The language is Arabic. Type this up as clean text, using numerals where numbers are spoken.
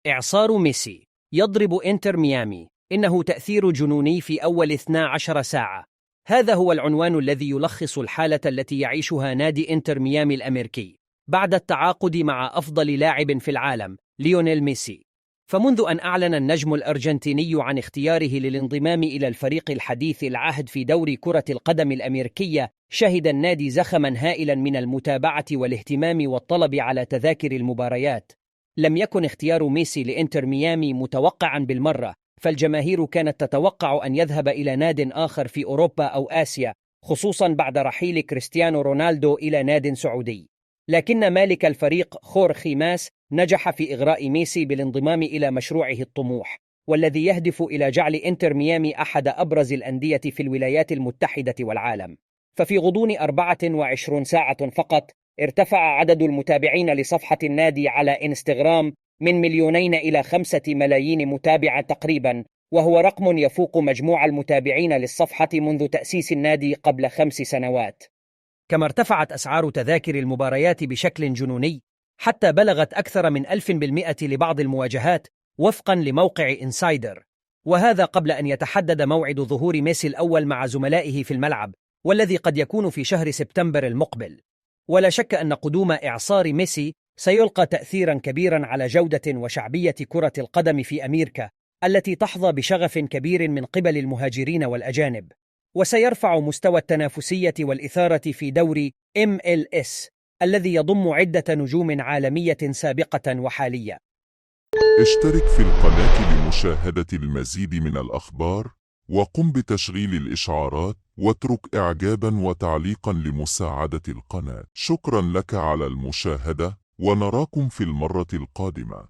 إعصار ميسي يضرب إنتر ميامي، إنه تأثير جنوني في أول 12 ساعة. هذا هو العنوان الذي يلخص الحالة التي يعيشها نادي إنتر ميامي الأمريكي بعد التعاقد مع أفضل لاعب في العالم ليونيل ميسي. فمنذ أن أعلن النجم الأرجنتيني عن اختياره للانضمام إلى الفريق الحديث العهد في دوري كرة القدم الأمريكية، شهد النادي زخما هائلا من المتابعة والاهتمام والطلب على تذاكر المباريات. لم يكن اختيار ميسي لإنتر ميامي متوقعا بالمرة، فالجماهير كانت تتوقع أن يذهب إلى ناد آخر في أوروبا أو آسيا، خصوصا بعد رحيل كريستيانو رونالدو إلى ناد سعودي. لكن مالك الفريق خورخي ماس نجح في إغراء ميسي بالانضمام إلى مشروعه الطموح، والذي يهدف إلى جعل إنتر ميامي أحد أبرز الأندية في الولايات المتحدة والعالم. ففي غضون 24 ساعة فقط ارتفع عدد المتابعين لصفحة النادي على إنستغرام من 2 إلى 5 ملايين متابع تقريبا، وهو رقم يفوق مجموع المتابعين للصفحة منذ تأسيس النادي قبل 5 سنوات. كما ارتفعت أسعار تذاكر المباريات بشكل جنوني، حتى بلغت أكثر من 1000% لبعض المواجهات وفقا لموقع إنسايدر، وهذا قبل أن يتحدد موعد ظهور ميسي الأول مع زملائه في الملعب، والذي قد يكون في شهر سبتمبر المقبل. ولا شك أن قدوم إعصار ميسي سيلقى تأثيرا كبيرا على جودة وشعبية كرة القدم في أمريكا، التي تحظى بشغف كبير من قبل المهاجرين والأجانب، وسيرفع مستوى التنافسية والإثارة في دوري MLS الذي يضم عدة نجوم عالمية سابقة وحالية. اشترك في القناة لمشاهدة المزيد من الأخبار، وقم بتشغيل الإشعارات، واترك إعجابا وتعليقا لمساعدة القناة. شكرا لك على المشاهدة، ونراكم في المرة القادمة.